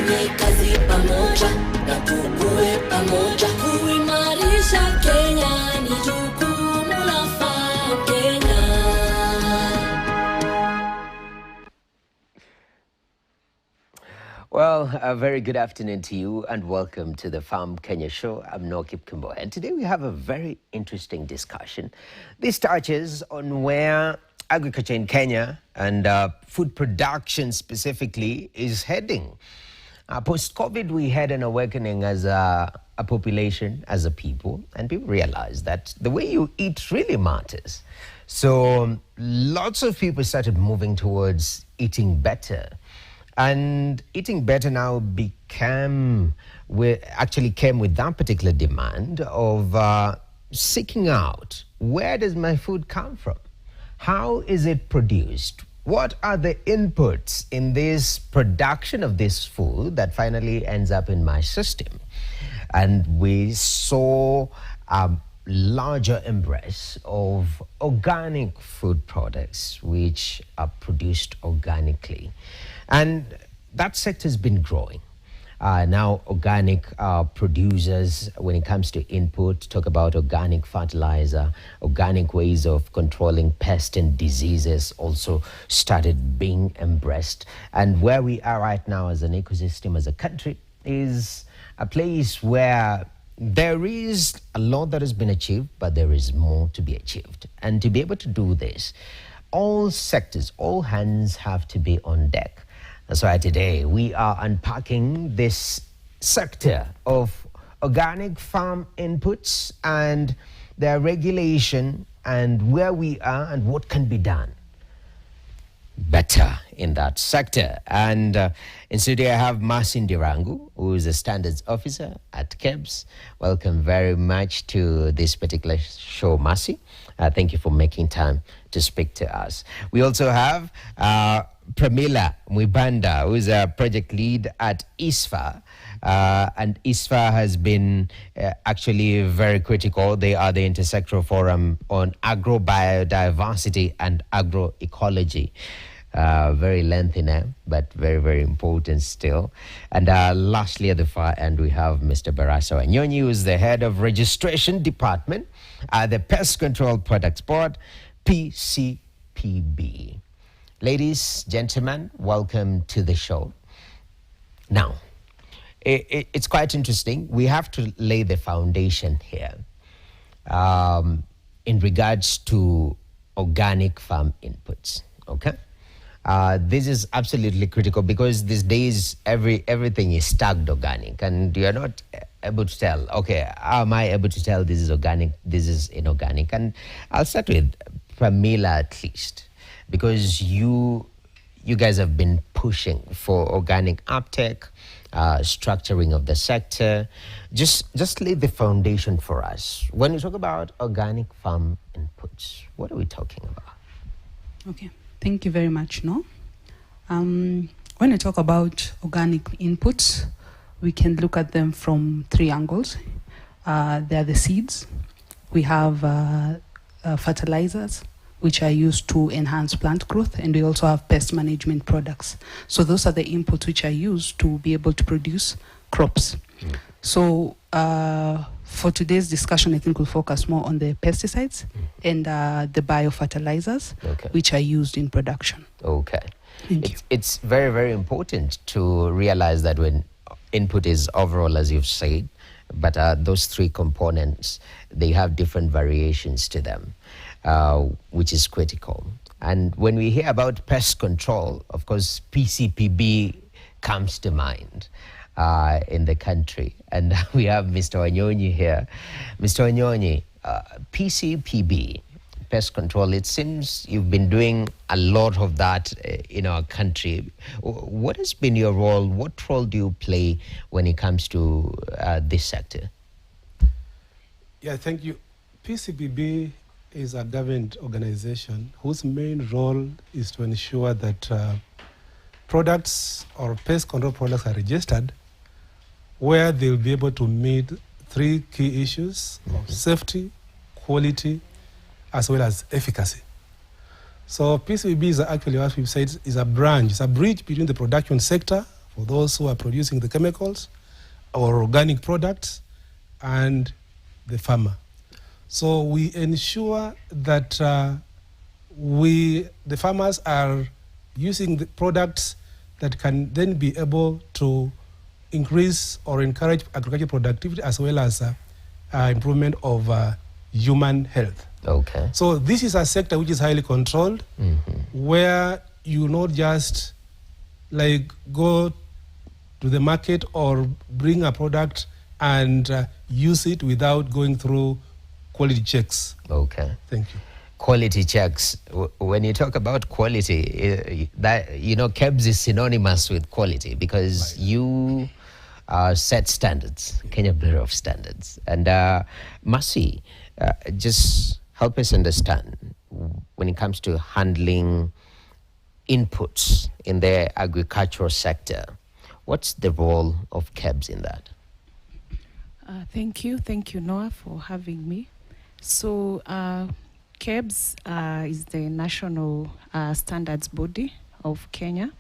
Tufanye kazi pamoja na tukue pamoja. Kuimarisha Kenya ni jukumu la Farm Kenya. Well, a very good afternoon to you and welcome to the Farm Kenya show. I'm Nokip Kimbo, and today we have a very interesting discussion. This touches on where agriculture in Kenya and food production specifically is heading. Post-COVID, we had an awakening as a population, as a people, and people realized that the way you eat really matters. So lots of people started moving towards eating better. And eating better now came with that particular demand of seeking out, where does my food come from? How is it produced? What are the inputs in this production of this food that finally ends up in my system? And we saw a larger embrace of organic food products, which are produced organically. And that sector has been growing. Now organic producers, when it comes to input, talk about organic fertilizer, organic ways of controlling pests and diseases also started being embraced. And where we are right now as an ecosystem, as a country, is a place where there is a lot that has been achieved, but there is more to be achieved. And to be able to do this, all sectors, all hands have to be on deck. That's why today we are unpacking this sector of organic farm inputs and their regulation and where we are and what can be done better in that sector. And in studio I have Mercy Ndirangu, who is a standards officer at KEBS. Welcome very much to this particular show, Mercy. Thank you for making time to speak to us. We also have Pramila Mwibanda, who is a project lead at ISFA. And ISFA has been actually very critical. They are the intersectoral forum on agrobiodiversity and agroecology. Very lengthy name, but very, very important still. And lastly, at the far end, we have Mr. Baraso Anyonyi, who is the head of registration department at the Pest Control Products Board, PCPB. Ladies, gentlemen, welcome to the show. Now, it's quite interesting. We have to lay the foundation here in regards to organic farm inputs, okay? This is absolutely critical because these days everything is tagged organic and you're not able to tell, okay, how am I able to tell this is organic, this is inorganic? And I'll start with Pramila at least, because you guys have been pushing for organic uptake, structuring of the sector. Just lay the foundation for us. When you talk about organic farm inputs, what are we talking about? Okay, thank you very much, No. When I talk about organic inputs, we can look at them from three angles. They are the seeds. We have fertilizers, which are used to enhance plant growth, and we also have pest management products. So those are the inputs which are used to be able to produce crops. So for today's discussion, I think we'll focus more on the pesticides and the biofertilizers, which are used in production. Okay. Thank you. It's very, very important to realize that when input is overall, as you've said, but those three components, they have different variations to them, which is critical. And when we hear about pest control, of course, PCPB comes to mind in the country. And we have Mr. Anyonyi here. Mr. Anyonyi, PCPB, pest control, it seems you've been doing a lot of that in our country. What has been your role? What role do you play when it comes to this sector? Yeah, thank you. PCPB is a government organization whose main role is to ensure that products or pest control products are registered where they'll be able to meet three key issues of safety, quality, as well as efficacy. So PCPB is actually, as we've said, is a branch, it's a bridge between the production sector, for those who are producing the chemicals or organic products, and the farmer. So we ensure that the farmers are using the products that can then be able to increase or encourage agricultural productivity as well as improvement of human health. Okay. So this is a sector which is highly controlled, where you not just like go to the market or bring a product and use it without going through quality checks. Okay. Thank you. Quality checks. When you talk about quality, that KEBS is synonymous with quality because you set standards, Kenya Bureau of Standards. And Mercy, just help us understand when it comes to handling inputs in the agricultural sector, what's the role of KEBS in that? Thank you, Noah, for having me. So KEBS is the national standards body of Kenya.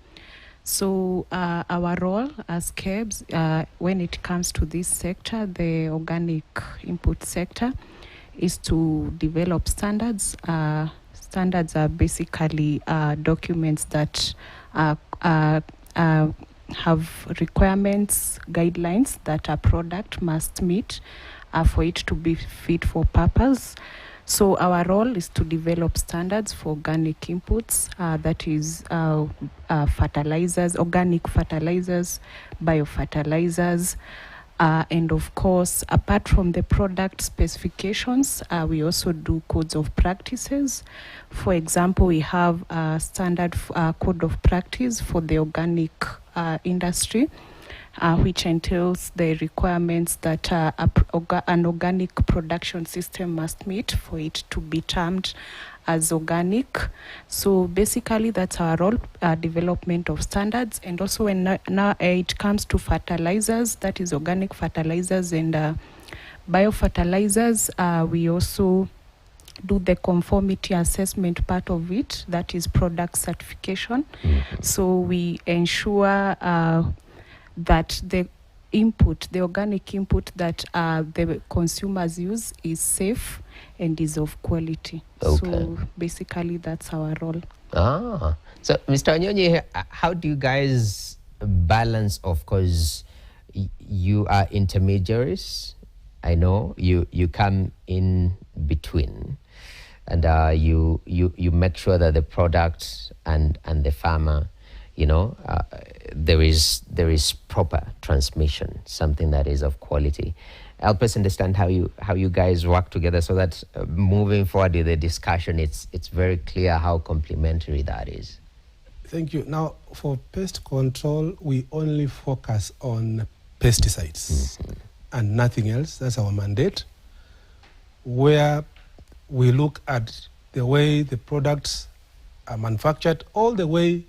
So our role as KEBS, when it comes to this sector, the organic input sector, is to develop standards. Standards are basically documents that have requirements, guidelines that a product must meet for it to be fit for purpose. So our role is to develop standards for organic inputs, that is fertilizers, organic fertilizers, biofertilizers, and of course, apart from the product specifications, we also do codes of practices. For example, we have a standard code of practice for the organic industry, which entails the requirements that an organic production system must meet for it to be termed as organic. So basically that's our role, development of standards. And also when now it comes to fertilizers, that is organic fertilizers and biofertilizers, we also do the conformity assessment part of it, that is product certification. So we ensure that the organic input that the consumers use is safe and is of quality. Okay. So basically that's our role. So Mr. Onyonyi, how do you guys balance, of course, you are intermediaries, I know, you come in between, and you make sure that the product and the farmer, there is proper transmission, something that is of quality. Help us understand how you guys work together so that moving forward in the discussion, it's very clear how complementary that is. Thank you. Now, for pest control, we only focus on pesticides and nothing else. That's our mandate, where we look at the way the products are manufactured all the way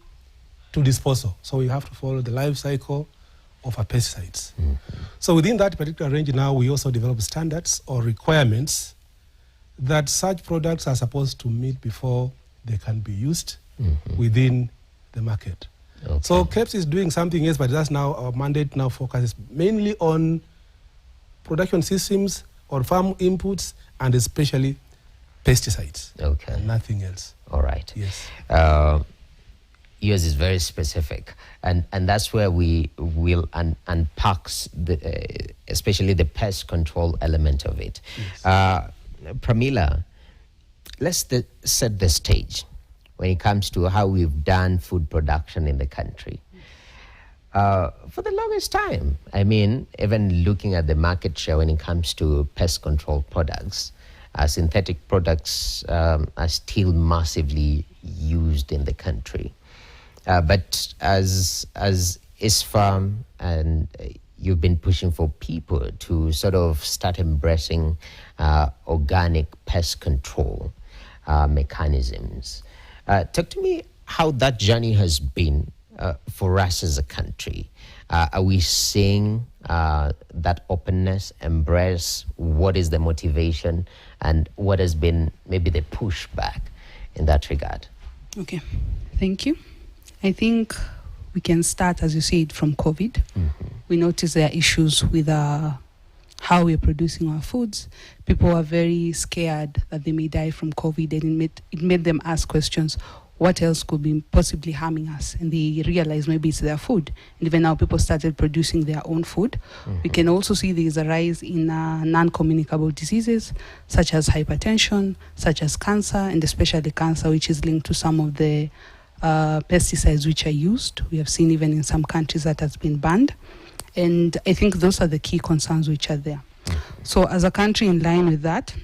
to disposal. So we have to follow the life cycle of our pesticides. So within that particular range now, we also develop standards or requirements that such products are supposed to meet before they can be used within the market. Okay. So KEBS is doing something else, but that's now our mandate now focuses mainly on production systems or farm inputs and especially pesticides. Okay. And nothing else. All right. Yes. Yours is very specific, and that's where we will unpack especially the pest control element of it. Yes. Pramila, let's set the stage when it comes to how we've done food production in the country. For the longest time, I mean, even looking at the market share when it comes to pest control products, synthetic products are still massively used in the country. But as ISFAM, and you've been pushing for people to sort of start embracing organic pest control mechanisms. Talk to me how that journey has been for us as a country. Are we seeing that openness, embrace? What is the motivation, and what has been maybe the pushback in that regard? Okay, thank you. I think we can start, as you said, from COVID. We notice there are issues with how we're producing our foods. People are very scared that they may die from COVID, and it made them ask questions. What else could be possibly harming us? And they realize maybe it's their food. And even now, people started producing their own food. We can also see there's a rise in non-communicable diseases, such as hypertension, such as cancer, and especially cancer, which is linked to some of the pesticides which are used. We have seen even in some countries that has been banned. And I think those are the key concerns which are there. So as a country, in line with that,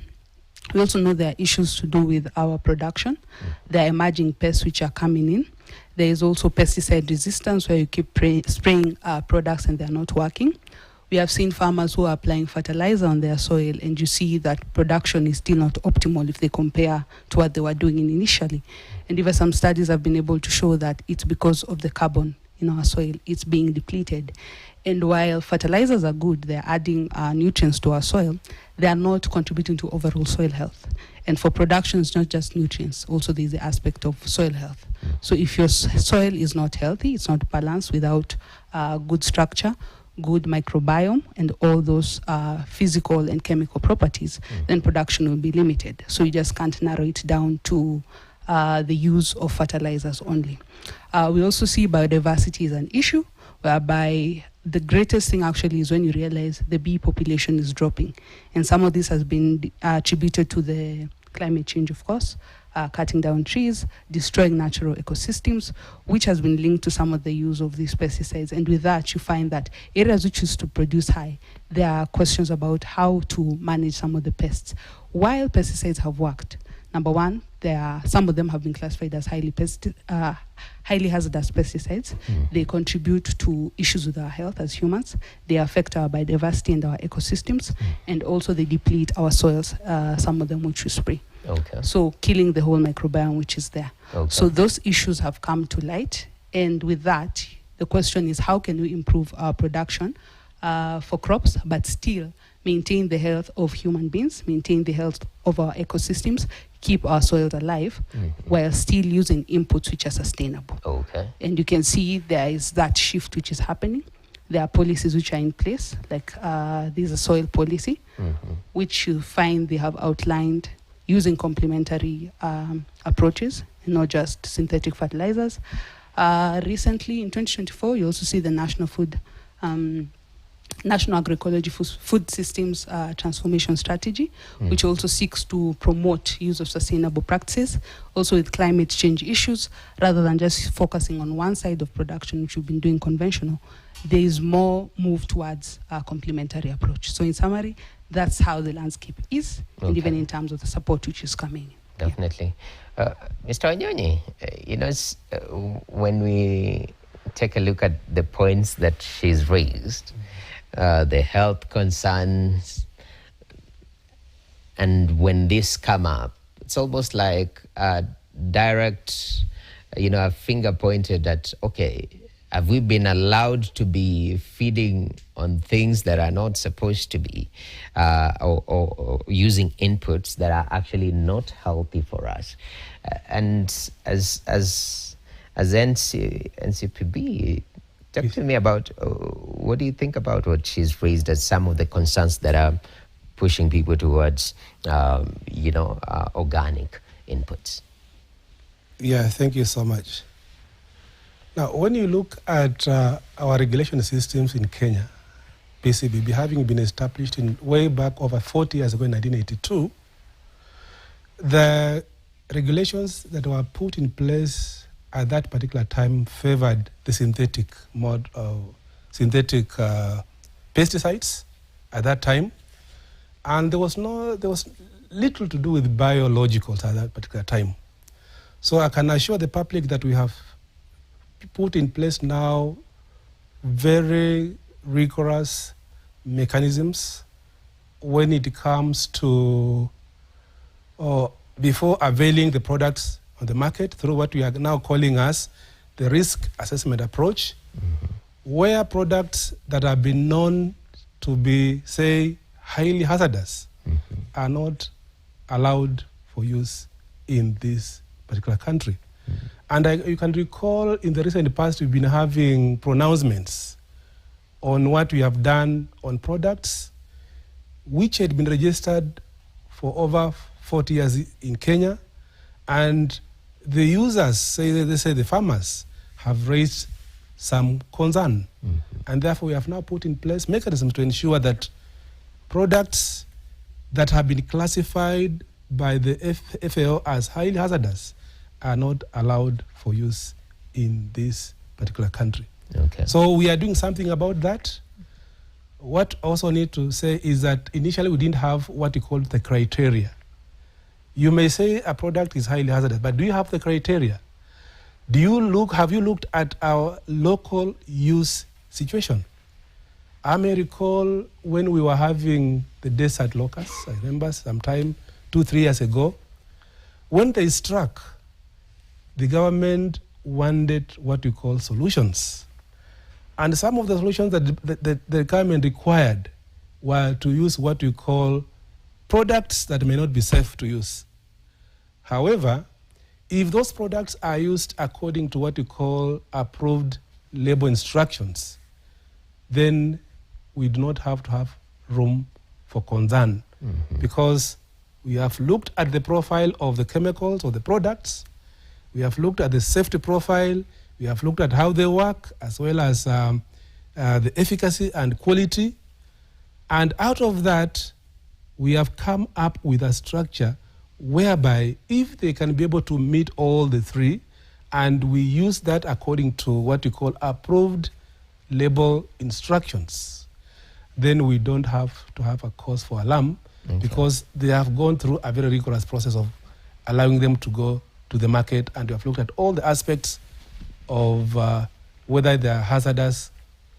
we also know there are issues to do with our production. There are emerging pests which are coming in. There is also pesticide resistance, where you keep spraying products and they're not working. We have seen farmers who are applying fertilizer on their soil, and you see that production is still not optimal if they compare to what they were doing initially. And even some studies have been able to show that it's because of the carbon in our soil, it's being depleted. And while fertilizers are good, they're adding nutrients to our soil, they are not contributing to overall soil health. And for production, it's not just nutrients, also there's the aspect of soil health. So if your soil is not healthy, it's not balanced, without good structure, good microbiome, and all those physical and chemical properties, then production will be limited. So you just can't narrow it down to the use of fertilizers only. We also see biodiversity is an issue, whereby the greatest thing actually is when you realize the bee population is dropping. And some of this has been attributed to the climate change, of course, cutting down trees, destroying natural ecosystems, which has been linked to some of the use of these pesticides. And with that, you find that areas which used to produce high, there are questions about how to manage some of the pests. While pesticides have worked, number one, some of them have been classified as highly hazardous pesticides. They contribute to issues with our health as humans. They affect our biodiversity and our ecosystems, and also they deplete our soils, some of them which we spray. So killing the whole microbiome which is there. So those issues have come to light, and with that, the question is, how can we improve our production for crops, but still maintain the health of human beings, maintain the health of our ecosystems, keep our soils alive, while still using inputs which are sustainable. And you can see there is that shift which is happening. There are policies which are in place, like there's a soil policy, which you find they have outlined using complementary approaches, not just synthetic fertilizers. Recently, in 2024, you also see the National Agroecology Food Systems Transformation Strategy, which also seeks to promote use of sustainable practices, also with climate change issues, rather than just focusing on one side of production, which we've been doing conventional. There is more move towards a complementary approach. So in summary, that's how the landscape is, and even in terms of the support which is coming. Definitely. Mr. Onyonyi, when we take a look at the points that she's raised, the health concerns, and when this come up, it's almost like a direct, a finger pointed at, okay, have we been allowed to be feeding on things that are not supposed to be, or using inputs that are actually not healthy for us? And as NCPB, talk to me about what do you think about what she's raised as some of the concerns that are pushing people towards, organic inputs? Yeah, thank you so much. Now, when you look at our regulation systems in Kenya, PCBB having been established in way back over 40 years ago in 1982, the regulations that were put in place at that particular time favored the synthetic pesticides at that time, and there was little to do with biologicals at that particular time. So I can assure the public that we have put in place now very rigorous mechanisms when it comes to before availing the products on the market through what we are now calling as the risk assessment approach, where products that have been known to be, say, highly hazardous are not allowed for use in this particular country. And you can recall in the recent past, we've been having pronouncements on what we have done on products which had been registered for over 40 years in Kenya. And the users, they say the farmers, have raised some concern. And therefore, we have now put in place mechanisms to ensure that products that have been classified by the FAO as highly hazardous are not allowed for use in this particular country. Okay. So we are doing something about that. What also need to say is that initially we didn't have what we call the criteria. You may say a product is highly hazardous, but do you have the criteria? Have you looked at our local use situation? I may recall when we were having the desert locusts, I remember sometime 2-3 years ago, when they struck, the government wanted what we call solutions. And some of the solutions that the government required were to use what we call products that may not be safe to use. However, if those products are used according to what we call approved label instructions, then we do not have to have room for concern, because we have looked at the profile of the chemicals or the products, we have looked at the safety profile, we have looked at how they work, as well as the efficacy and quality. And out of that, we have come up with a structure whereby if they can be able to meet all the three, and we use that according to what we call approved label instructions, then we don't have to have a cause for alarm, because they have gone through a very rigorous process of allowing them to go to the market, and we have looked at all the aspects of whether they are hazardous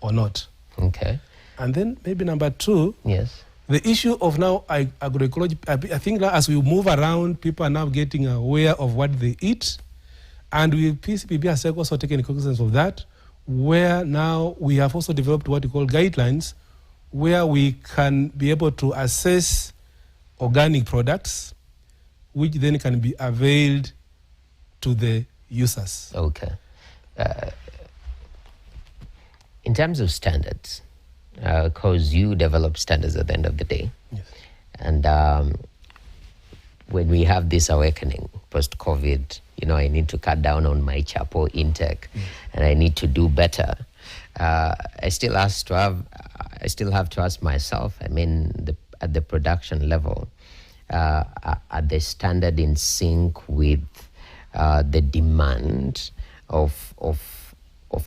or not. Okay. And then maybe number two, Yes. the issue of now agroecology. I think now as we move around, people are now getting aware of what they eat, and PCPB has also taken cognizance of that, where now we have also developed what we call guidelines, where we can be able to assess organic products, which then can be availed to the users. Okay. In terms of standards, because you develop standards at the end of the day, Yes. and when we have this awakening post-COVID, I need to cut down on my chapo intake, and I need to do better. I still have to ask myself. I mean, at the production level, are the standard in sync with the demand of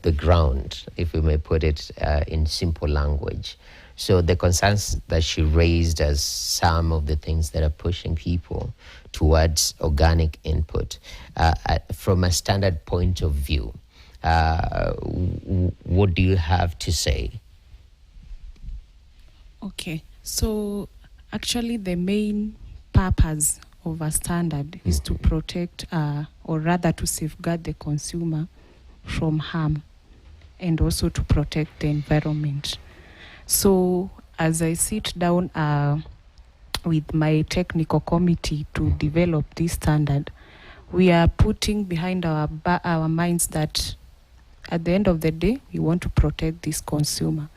the ground, if we may put it in simple language? So the concerns that she raised as some of the things that are pushing people towards organic input, from a standard point of view, what do you have to say? Okay, so actually the main purpose of a standard is to protect, or rather to safeguard the consumer from harm, and also to protect the environment. So as I sit down with my technical committee to develop this standard, we are putting behind our minds that at the end of the day, we want to protect this consumer.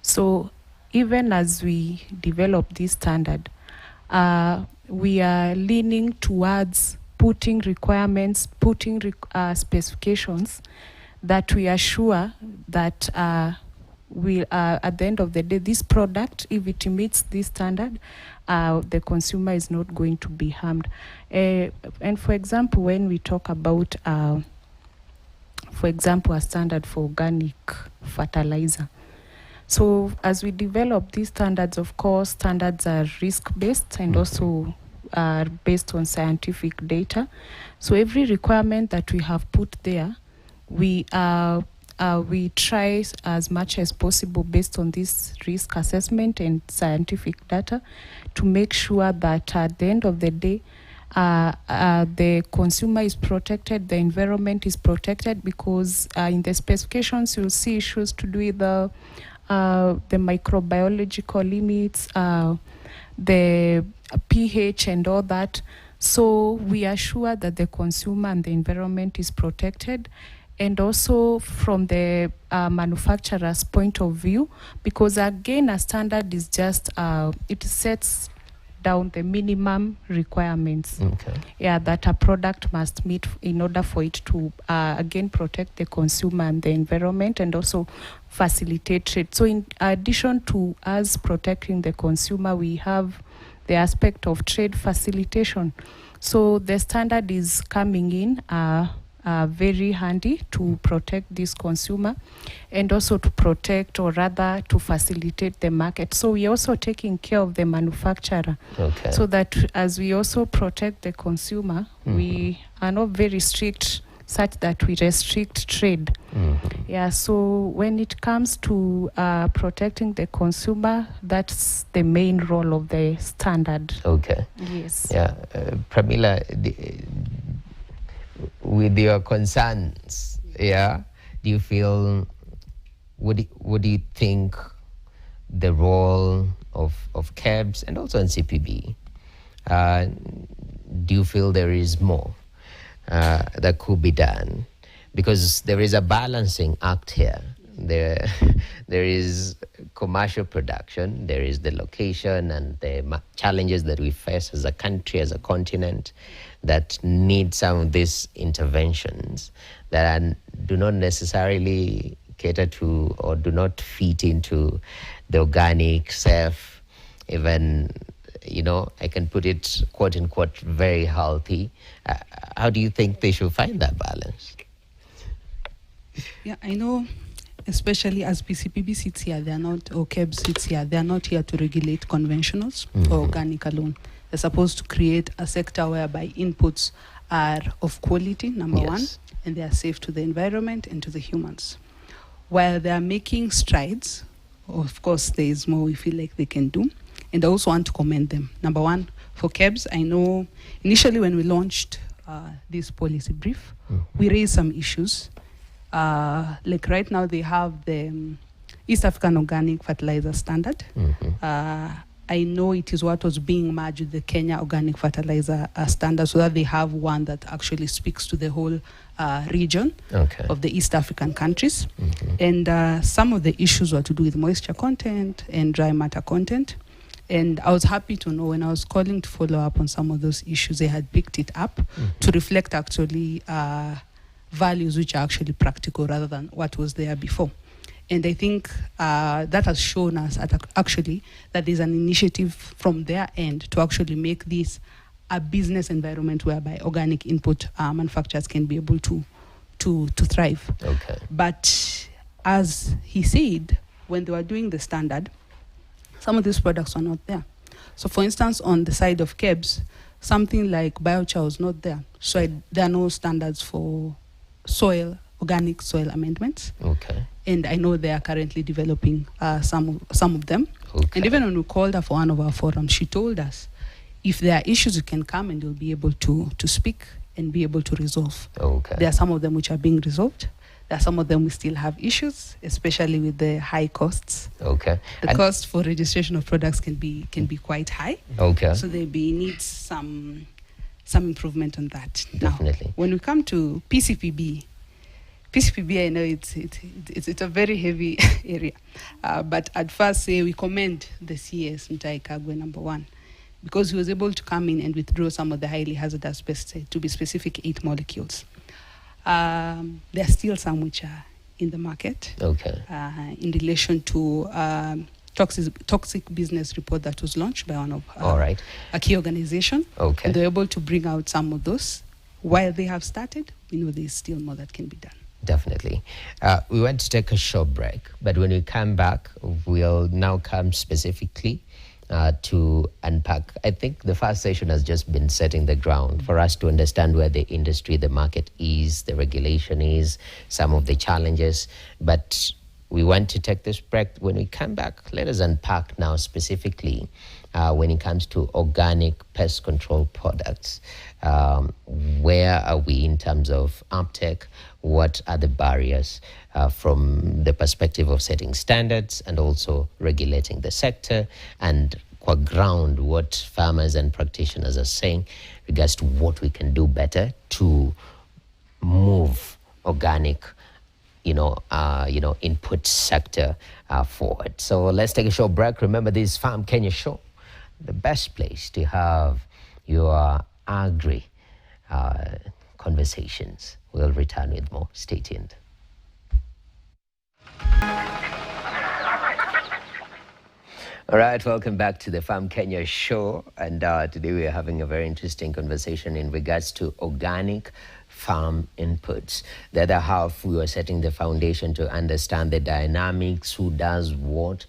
So even as we develop this standard, we are leaning towards putting requirements, putting specifications that we are sure that at the end of the day, this product, if it meets this standard, the consumer is not going to be harmed. And for example, when we talk about, for example, a standard for organic fertilizer. So as we develop these standards, of course, standards are risk-based and also are based on scientific data. So every requirement that we have put there, we try as much as possible based on this risk assessment and scientific data to make sure that at the end of the day, the consumer is protected, the environment is protected, because in the specifications you'll see issues to do with the microbiological limits, the pH and all that. So we assure that the consumer and the environment is protected, and also from the manufacturer's point of view, because again, a standard is just, it sets down the minimum requirements that a product must meet in order for it to again protect the consumer and the environment, and also facilitate trade. So in addition to us protecting the consumer, we have the aspect of trade facilitation. So the standard is coming in very handy to protect this consumer, and also to protect, or rather to facilitate the market. So we're also taking care of the manufacturer, so that as we also protect the consumer, we are not very strict such that we restrict trade. So when it comes to protecting the consumer, that's the main role of the standard. Yes. Pramila, with your concerns, do you feel, what do you think the role of KEBS and also NCPB? Do you feel there is more that could be done? Because there is a balancing act here. There is commercial production, there is the location and the challenges that we face as a country, as a continent, that need some of these interventions that do not necessarily cater to or do not fit into the organic, safe, even, I can put it, quote unquote, very healthy. How do you think they should find that balance? Yeah, I know, especially as PCPB sits here, they are not, or KEBS sits here, they are not here to regulate conventionals or organic alone. They're supposed to create a sector whereby inputs are of quality, number one, and they are safe to the environment and to the humans. While they are making strides, of course, there is more we feel like they can do. And I also want to commend them. Number one, for KEBS, I know initially when we launched this policy brief, we raised some issues. Like right now, they have the East African Organic Fertilizer Standard. I know it is what was being merged with the Kenya Organic Fertilizer Standard, so that they have one that actually speaks to the whole region of the East African countries. And some of the issues were to do with moisture content and dry matter content. And I was happy to know when I was calling to follow up on some of those issues, they had picked it up to reflect actually values which are actually practical rather than what was there before. And I think that has shown us actually that there's an initiative from their end to actually make this a business environment whereby organic input manufacturers can be able to thrive. But as he said, when they were doing the standard, some of these products are not there. So for instance, on the side of KEBS, something like biochar was not there. So there are no standards for organic soil amendments. And I know they are currently developing some of them. And even when we called her for one of our forums, she told us if there are issues, you can come and you'll be able to speak and be able to resolve. There are some of them which are being resolved. There are some of them we still have issues, especially with the high costs. The cost for registration of products can be quite high. So there needs some improvement on that. Definitely. Now, when we come to PCPB, I know it's a very heavy area, but I'd first say we commend the CS Mutahi Kagwe, number one, because he was able to come in and withdraw some of the highly hazardous pests, to be specific, 8 molecules. There are still some which are in the market in relation to toxic business report that was launched by one of a key organization. And they're able to bring out some of those. While they have started, we know there's still more that can be done. Definitely. We want to take a short break, but when we come back, we'll now come specifically to unpack. I think the first session has just been setting the ground for us to understand where the industry, the market is, the regulation is, some of the challenges. But we want to take this break. When we come back, let us unpack now specifically when it comes to organic pest control products. Where are we in terms of uptake? What are the barriers from the perspective of setting standards and also regulating the sector, and qua ground what farmers and practitioners are saying regards to what we can do better to move organic input sector forward. So let's take a short break. Remember, this Farm Kenya show, the best place to have your agri conversations. We'll return with more. Stay tuned. All right, welcome back to the Farm Kenya show. And today we are having a very interesting conversation in regards to organic farm inputs. The other half, we were setting the foundation to understand the dynamics, who does what,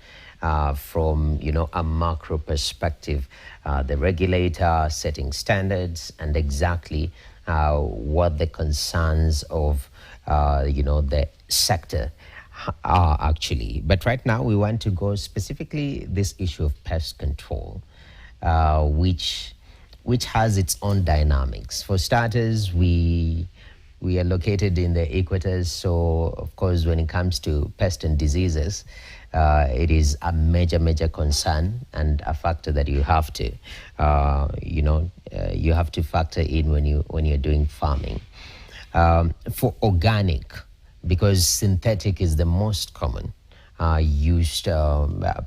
from a macro perspective, the regulator setting standards, and exactly what the concerns of the sector are actually. But right now we want to go specifically this issue of pest control, which has its own dynamics. For starters, we are located in the equators, so of course when it comes to pests and diseases, it is a major concern and a factor that you have to you have to factor in when you're doing farming. For organic, because synthetic is the most common used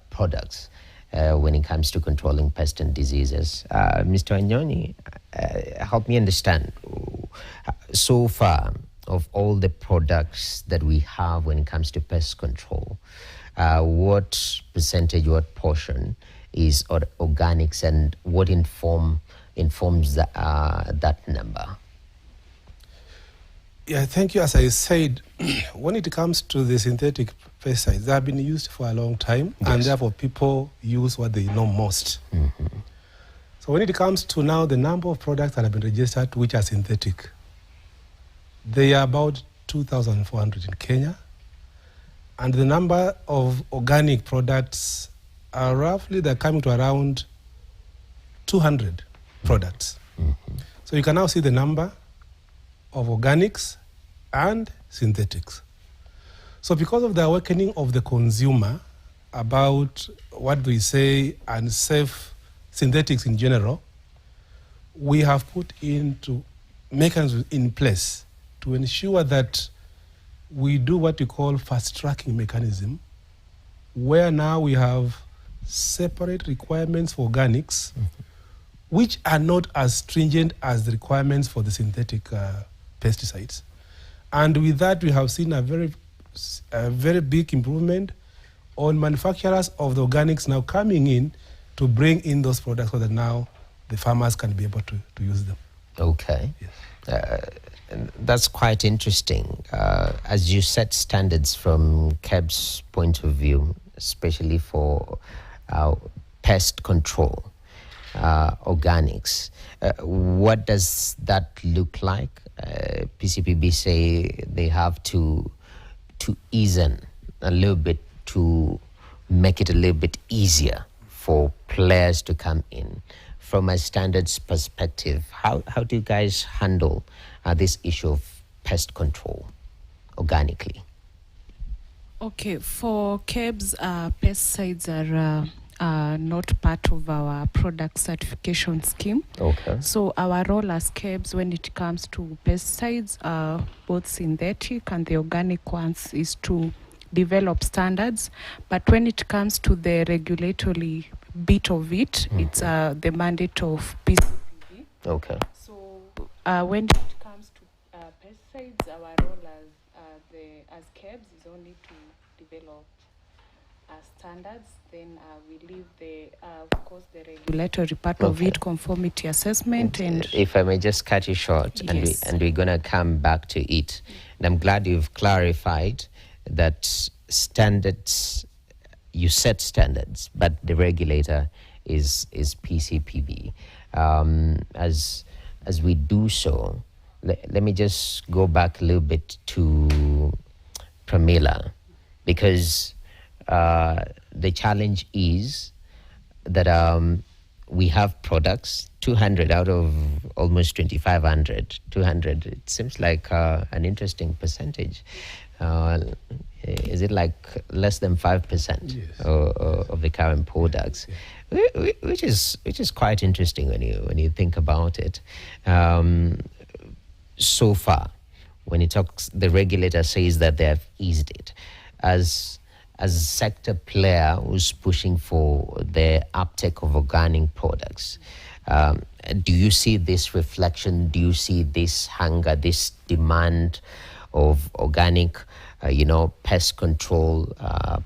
products when it comes to controlling pests and diseases. Mr. Anyoni, help me understand, so far, of all the products that we have when it comes to pest control, what percentage, what portion is organics, and what informs that number? Yeah, thank you. As I said, when it comes to the synthetic pesticides, they have been used for a long time, yes, and therefore people use what they know most. Mm-hmm. So when it comes to now the number of products that have been registered which are synthetic, they are about 2,400 in Kenya, and the number of organic products are roughly, they're coming to around 200 products. Mm-hmm. So you can now see the number of organics and synthetics. So because of the awakening of the consumer about what we say unsafe synthetics in general, we have put into mechanisms in place to ensure that we do what we call fast-tracking mechanism, where now we have separate requirements for organics, mm-hmm, which are not as stringent as the requirements for the synthetic pesticides. And with that, we have seen a very big improvement on manufacturers of the organics now coming in to bring in those products so that now the farmers can be able to use them. Okay. Yes. That's quite interesting. As you set standards from KEB's point of view, especially for pest control, organics, what does that look like? PCPB say they have to ease in a little bit to make it a little bit easier for players to come in. From a standards perspective, how do you guys handle this issue of pest control organically? Okay, for KEBS, pesticides are not part of our product certification scheme. Okay. So our role as KEBS when it comes to pesticides, both synthetic and the organic ones, is to develop standards. But when it comes to the regulatory bit of it, mm-hmm, it's the mandate of PCPB. Okay. So when it comes to pesticides, our role as KEBS is only to develop standards. Then we leave of course, the regulatory part of it, conformity assessment. And if I may just cut you short, yes, and we're going to come back to it. And I'm glad you've clarified that standards, you set standards, but the regulator is PCPB. As we do so, let me just go back a little bit to Pramila, because the challenge is that we have products, 200 out of almost 2,500. 200, it seems like an interesting percentage. Is it like less than 5% Yes. of the current products? Which is quite interesting when you think about it. So far, when it talks, the regulator says that they have eased it. As a sector player who's pushing for the uptake of organic products, do you see this reflection? Do you see this hunger, this demand of organic, pest control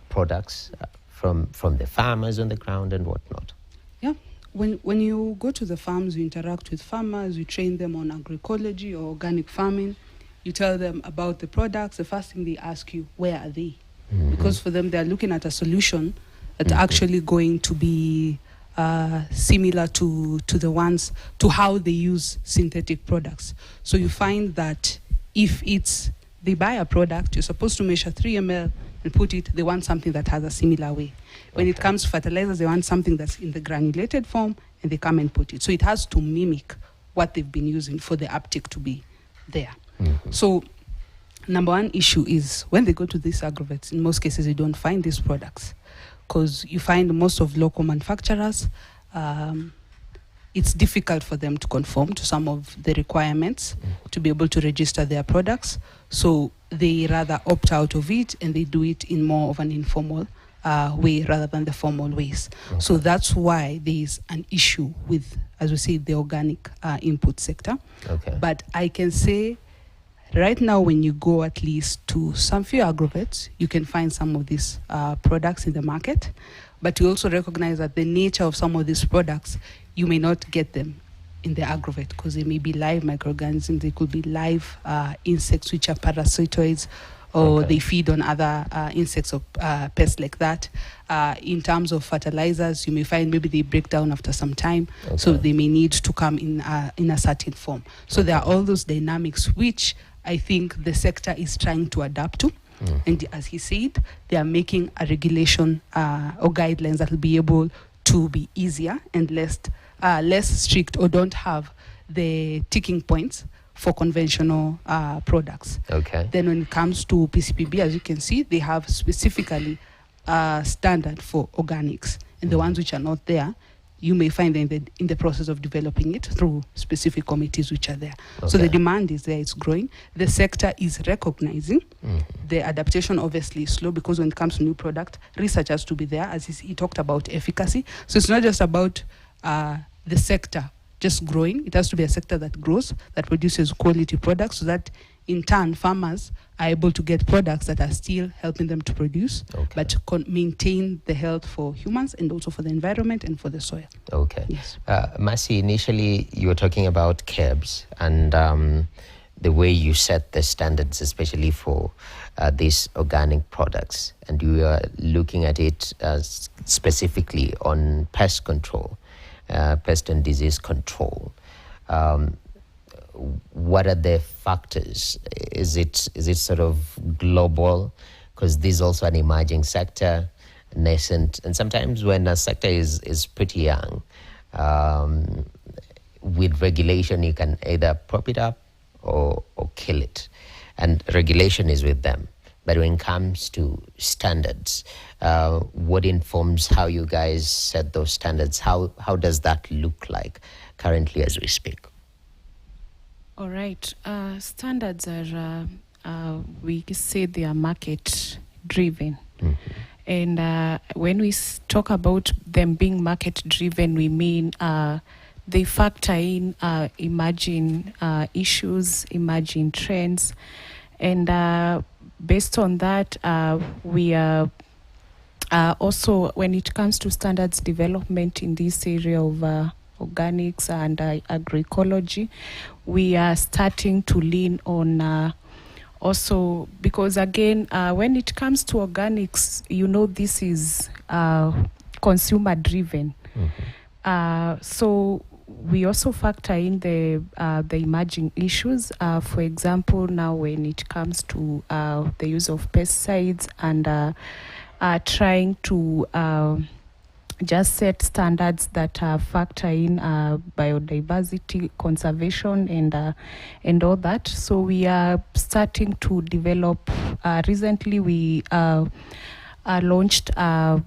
products from the farmers on the ground and whatnot? Yeah. When you go to the farms, you interact with farmers, you train them on agroecology or organic farming, you tell them about the products. The first thing they ask you, where are they? Because for them, they're looking at a solution that's actually going to be similar to the ones, to how they use synthetic products. So you find that if they buy a product, you're supposed to measure 3 ml and put it, they want something that has a similar way. When it comes to fertilizers, they want something that's in the granulated form, and they come and put it. So it has to mimic what they've been using for the uptake to be there. So number one issue is when they go to these agrovets, in most cases, you don't find these products, because you find most of local manufacturers, it's difficult for them to conform to some of the requirements to be able to register their products. So they rather opt out of it, and they do it in more of an informal way rather than the formal ways. So that's why there is an issue with, as we say, the organic input sector. But I can say right now, when you go at least to some few agrovets, you can find some of these products in the market. But you also recognize that the nature of some of these products, you may not get them in the agrovet, because they may be live microorganisms, they could be live insects which are parasitoids, or they feed on other insects or pests like that. In terms of fertilizers, you may find maybe they break down after some time, so they may need to come in a certain form. So there are all those dynamics which I think the sector is trying to adapt to. And as he said, they are making a regulation or guidelines that will be able to be easier and less strict, or don't have the ticking points for conventional products. Then when it comes to PCPB, as you can see, they have specifically a standard for organics. And the ones which are not there, you may find them in the process of developing it through specific committees which are there. So the demand is there, it's growing. The sector is recognizing. The adaptation obviously is slow, because when it comes to new product, research has to be there, as he talked about efficacy. So it's not just about the sector just growing. It has to be a sector that grows, that produces quality products, so that in turn farmers are able to get products that are still helping them to produce, but maintain the health for humans and also for the environment and for the soil. Yes. Mercy, initially you were talking about KEBS and the way you set the standards, especially for these organic products, and you are looking at it specifically on pest control, pest and disease control. What are the factors? Is it sort of global? Because this is also an emerging sector, nascent, and sometimes when a sector is pretty young, with regulation you can either prop it up or kill it, and regulation is with them. But when it comes to standards, what informs how you guys set those standards? How does that look like currently as we speak? All right. Standards are, we say they are market driven. And when we talk about them being market driven, we mean they factor in emerging issues, emerging trends. And based on that, we are also, when it comes to standards development in this area of organics and agroecology, we are starting to lean on also, because again, when it comes to organics, this is consumer driven. So we also factor in the emerging issues. For example, now when it comes to the use of pesticides and trying to just set standards that factor in biodiversity conservation and all that. So we are starting to develop. Recently, we launched a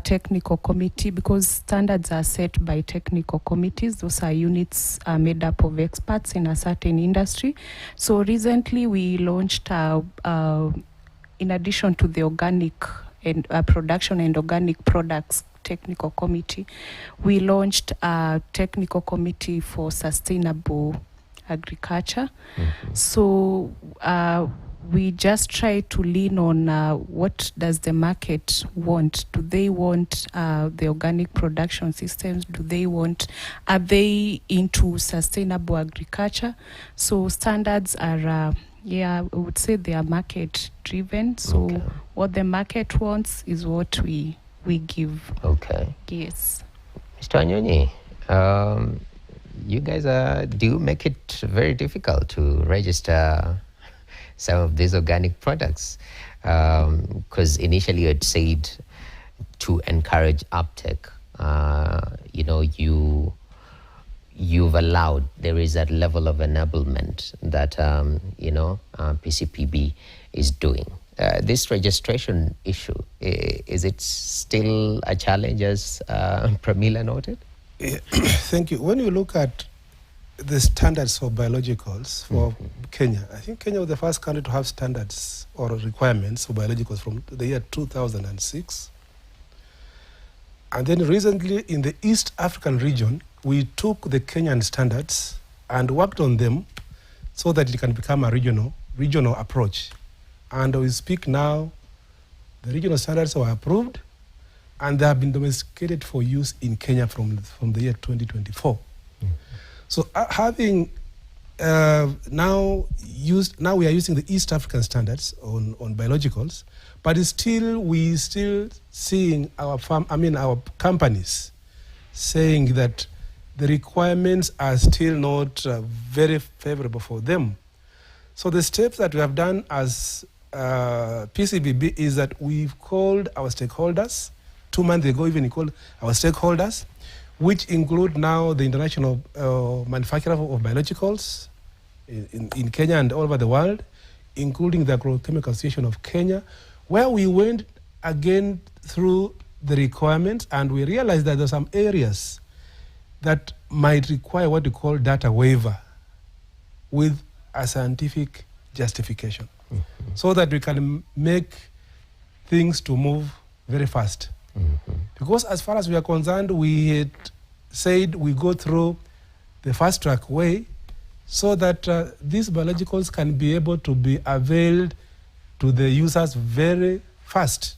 technical committee, because standards are set by technical committees. Those are units made up of experts in a certain industry. So recently, we launched in addition to the organic and production and organic products technical committee, we launched a technical committee for sustainable agriculture. So we just try to lean on what does the market want. Do they want the organic production systems? Are they into sustainable agriculture? So standards are I would say they are market driven. So what the market wants is what we give. Okay. Yes. Mr. Anyonyi, you guys do make it very difficult to register some of these organic products, because initially you had said to encourage uptake. You've allowed, there is that level of enablement that PCPB is doing. This registration issue, is it still a challenge, as Pramila noted? Thank you. When you look at the standards for biologicals for Kenya, I think Kenya was the first country to have standards or requirements for biologicals from the year 2006. And then recently in the East African region, we took the Kenyan standards and worked on them so that it can become a regional approach. And we speak now, the regional standards were approved and they have been domesticated for use in Kenya from the year 2024. So having now we are using the East African standards on biologicals, but we still seeing our companies saying that the requirements are still not very favorable for them. So the steps that we have done as PCBB is that we've called our stakeholders. 2 months ago, even we called our stakeholders, which include now the international manufacturer of biologicals in Kenya and all over the world, including the Agrochemical Association of Kenya, where we went again through the requirements and we realized that there are some areas that might require what we call data waiver with a scientific justification, so that we can make things to move very fast. Because as far as we are concerned, we had said we go through the fast track way so that these biologicals can be able to be availed to the users very fast.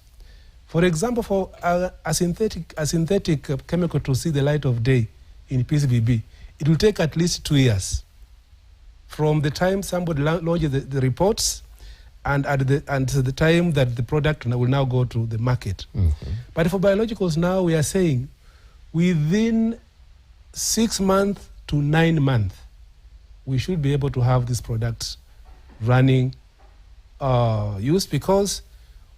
For example, for a synthetic chemical to see the light of day in PCBB, it will take at least 2 years from the time somebody launches the reports and to the time that the product will now go to the market. But for biologicals now, we are saying within 6 months to 9 months, we should be able to have these products running use, because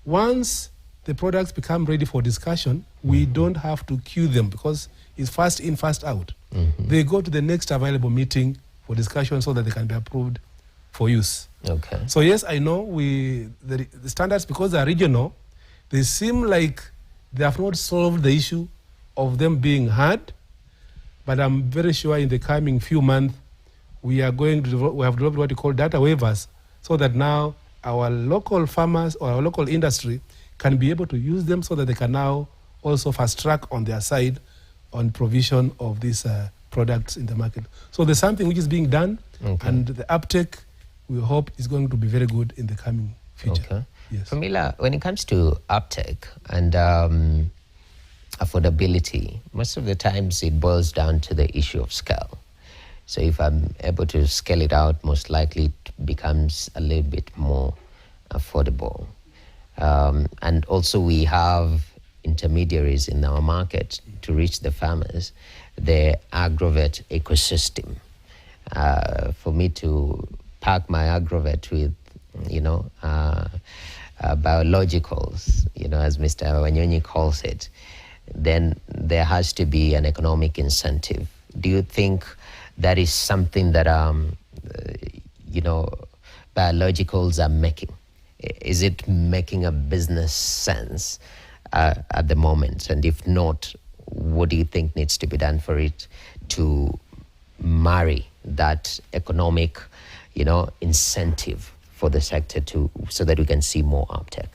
once the products become ready for discussion, we don't have to queue them because it's fast in, fast out. They go to the next available meeting for discussion so that they can be approved for use. Okay. So yes, I know the standards, because they are regional, they seem like they have not solved the issue of them being heard, but I'm very sure in the coming few months we have developed what we call data waivers, so that now our local farmers or our local industry can be able to use them, so that they can now also fast track on their side on provision of these products in the market. So there's something which is being done, and the uptake we hope is going to be very good in the coming future. Okay. Yes. Pramila, when it comes to uptake and affordability, most of the times it boils down to the issue of scale. So if I'm able to scale it out, most likely it becomes a little bit more affordable. And also we have intermediaries in our market to reach the farmers, the agrovet ecosystem. For me to pack my agrovet with, biologicals, as Mr. Wanyonyi calls it, then there has to be an economic incentive. Do you think that is something that biologicals are making? Is it making a business sense at the moment? And if not, what do you think needs to be done for it to marry that economic, incentive for the sector so that we can see more uptake?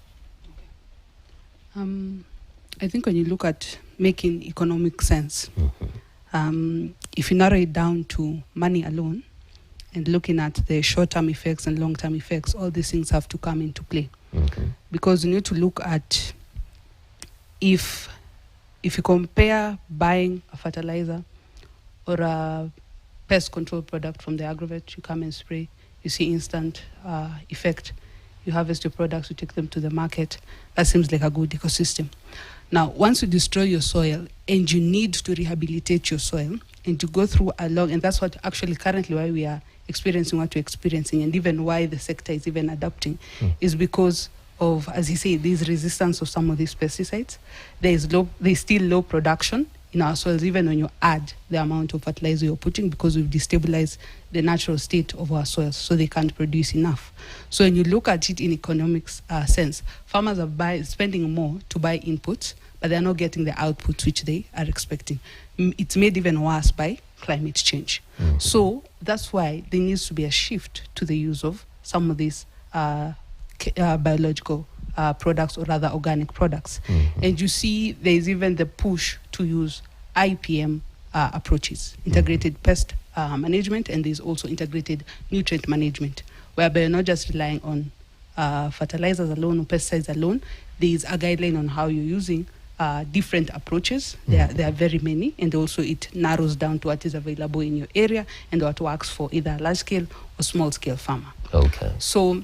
I think when you look at making economic sense, if you narrow it down to money alone and looking at the short-term effects and long-term effects, all these things have to come into play. Because you need to look at if you compare buying a fertilizer or a pest control product from the agrovet, you come and spray, you see instant effect. You harvest your products, you take them to the market. That seems like a good ecosystem. Now, once you destroy your soil and you need to rehabilitate your soil and to go through and that's what actually currently why we are experiencing what we're experiencing, and even why the sector is even adapting, is because of, as you say, this resistance of some of these pesticides. There's still low production in our soils, even when you add the amount of fertilizer you're putting, because we've destabilized the natural state of our soils, so they can't produce enough. So when you look at it in economics sense, farmers are spending more to buy inputs, but they're not getting the outputs which they are expecting. It's made even worse by climate change. So that's why there needs to be a shift to the use of some of these biological products, or rather organic products. And you see there's even the push to use IPM approaches, integrated pest management, and there's also integrated nutrient management, whereby you're not just relying on fertilizers alone or pesticides alone. There's a guideline on how you're using different approaches. There are very many, and also it narrows down to what is available in your area and what works for either a large scale or small scale farmer. Okay. So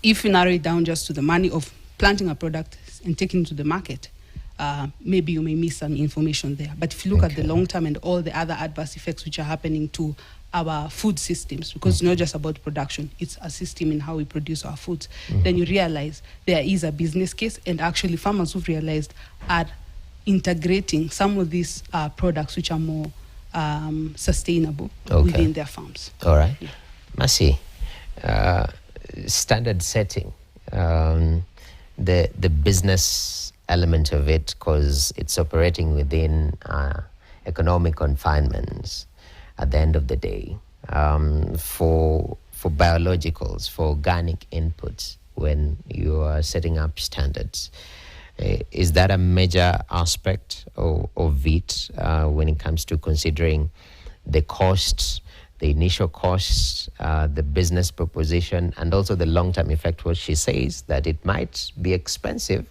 if you narrow it down just to the money of planting a product and taking it to the market, maybe you may miss some information there. But if you look at the long term and all the other adverse effects which are happening to our food systems, because it's not just about production, it's a system in how we produce our foods, then you realize there is a business case, and actually farmers who've realized are integrating some of these products which are more sustainable within their farms. All right. Yeah. Mercy, standard setting, the business element of it, because it's operating within economic confinements at the end of the day, for biologicals, for organic inputs, when you are setting up standards. Is that a major aspect of it when it comes to considering the costs, the initial costs, the business proposition, and also the long-term effect? What she says, that it might be expensive,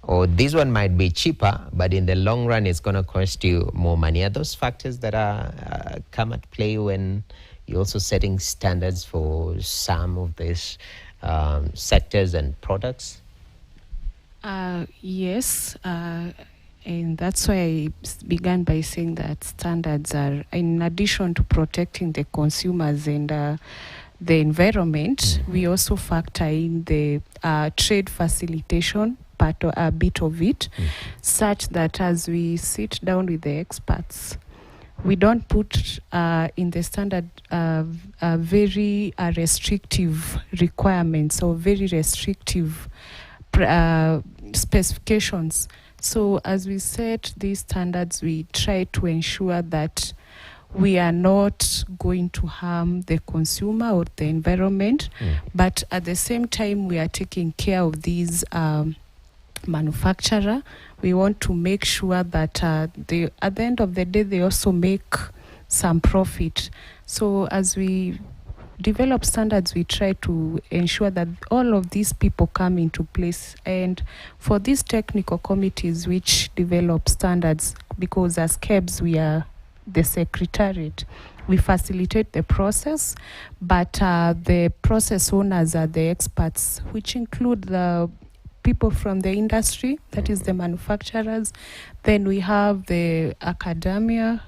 or this one might be cheaper, but in the long run it's going to cost you more money. Are those factors that are come at play when you're also setting standards for some of these sectors and products? Yes, and that's why I began by saying that standards are, in addition to protecting the consumers and the environment, we also factor in the trade facilitation part, or a bit of it, such that as we sit down with the experts, we don't put in the standard very restrictive requirements or very restrictive specifications. So as we set these standards, we try to ensure that we are not going to harm the consumer or the environment, but at the same time we are taking care of these manufacturer. We want to make sure that at the end of the day they also make some profit. So as we develop standards, we try to ensure that all of these people come into place. And for these technical committees which develop standards, because as KEBS we are the secretariat, we facilitate the process, but the process owners are the experts, which include the people from the industry, that is the manufacturers. Then we have the academia,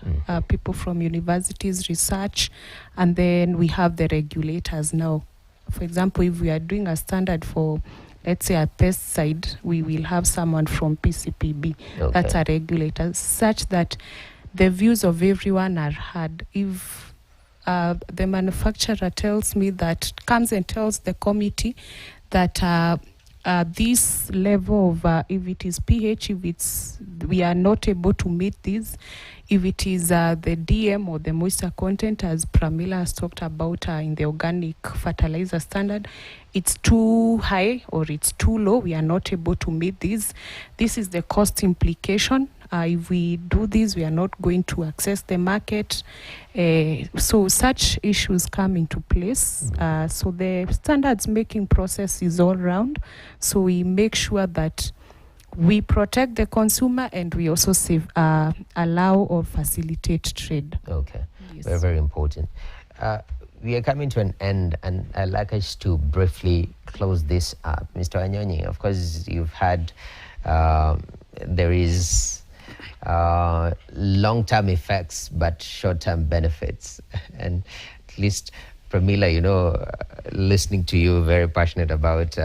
people from universities, research, and then we have the regulators now. For example, if we are doing a standard for let's say a pesticide, we will have someone from PCPB, that's a regulator, such that the views of everyone are heard. If the manufacturer comes and tells the committee that this level of, if it is pH, we are not able to meet this, if it is the DM or the moisture content, as Pramila has talked about in the organic fertilizer standard, it's too high or it's too low, we are not able to meet this. This is the cost implication. If we do this, we are not going to access the market. So such issues come into place. So the standards making process is all round. So we make sure that we protect the consumer and we also allow or facilitate trade. Okay, Yes. very, very important. We are coming to an end, and I'd like us to briefly close this up. Mr. Anyonyi, of course, you've had, there is long-term effects but short-term benefits. And at least, Pramila, listening to you, very passionate about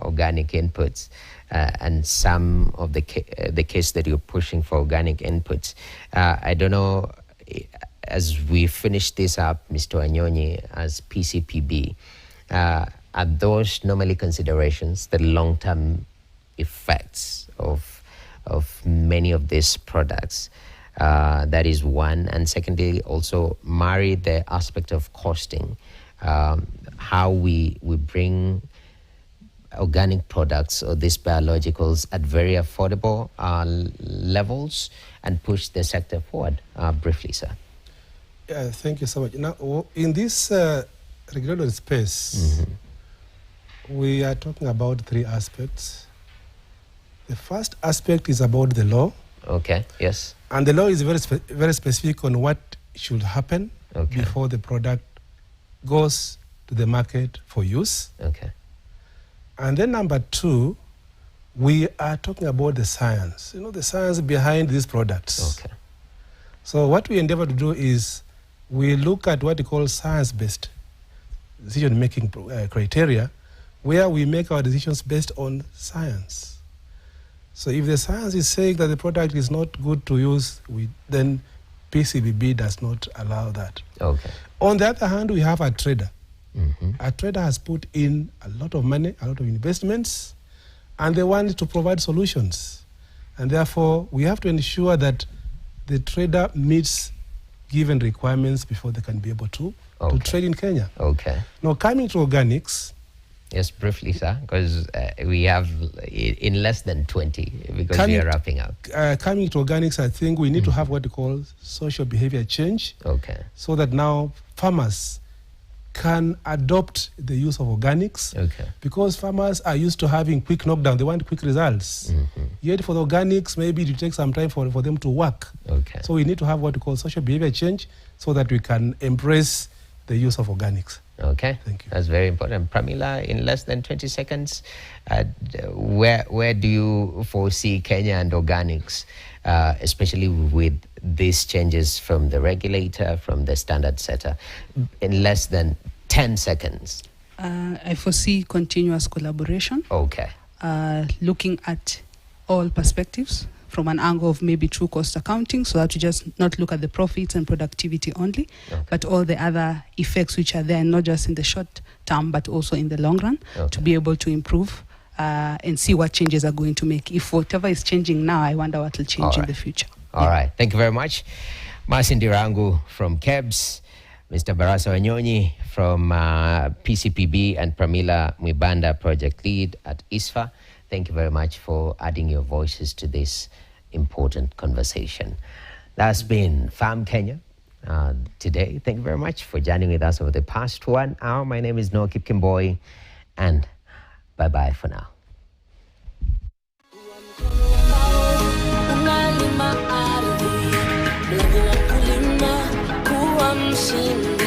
organic inputs. And some of the case that you're pushing for organic inputs. I don't know, as we finish this up, Mr. Anyonyi, as PCPB, are those normally considerations, the long-term effects of many of these products? That is one. And secondly, also marry the aspect of costing, how we bring organic products or these biologicals at very affordable levels and push the sector forward. Briefly, sir. Yeah, thank you so much. Now, in this regulatory space, we are talking about three aspects. The first aspect is about the law. Okay, yes. And the law is very specific on what should happen before the product goes to the market for use. Okay. And then number two, we are talking about the science, the science behind these products. Okay. So what we endeavor to do is we look at what we call science-based decision-making criteria, where we make our decisions based on science. So if the science is saying that the product is not good to use, then PCBB does not allow that. Okay. On the other hand, we have a trader. A trader has put in a lot of money, a lot of investments, and they want to provide solutions. And therefore, we have to ensure that the trader meets given requirements before they can be able to trade in Kenya. Okay. Now, coming to organics. Yes, briefly, sir, because we have in less than 20, because we are wrapping up. Coming to organics, I think we need to have what we call social behavior change. Okay. So that now farmers can adopt the use of organics, because farmers are used to having quick knockdown. They want quick results. Yet for the organics, maybe it will take some time for them to work. So we need to have what we call social behavior change so that we can embrace the use of organics. Okay, thank you. That's very important. Pramila, in less than 20 seconds, where do you foresee Kenya and organics, especially with these changes from the regulator, from the standard setter, in less than 10 seconds? I foresee continuous collaboration. Okay. Looking at all perspectives from an angle of maybe true cost accounting, so that you just not look at the profits and productivity only, but all the other effects which are there, not just in the short term, but also in the long run, to be able to improve and see what changes are going to make. If whatever is changing now, I wonder what will change in the future. All right. Thank you very much. Marcin Dirangu from KEBS, Mr. Barasa Anyonyi from PCPB, and Pramila Mwibanda, project lead at ISFA. Thank you very much for adding your voices to this important conversation. That's been Farm Kenya today. Thank you very much for joining with us over the past 1 hour. My name is Noah Kipkemboi, and bye-bye for now. Unalima ardhi, mlango wa kulima kuwa mshindi.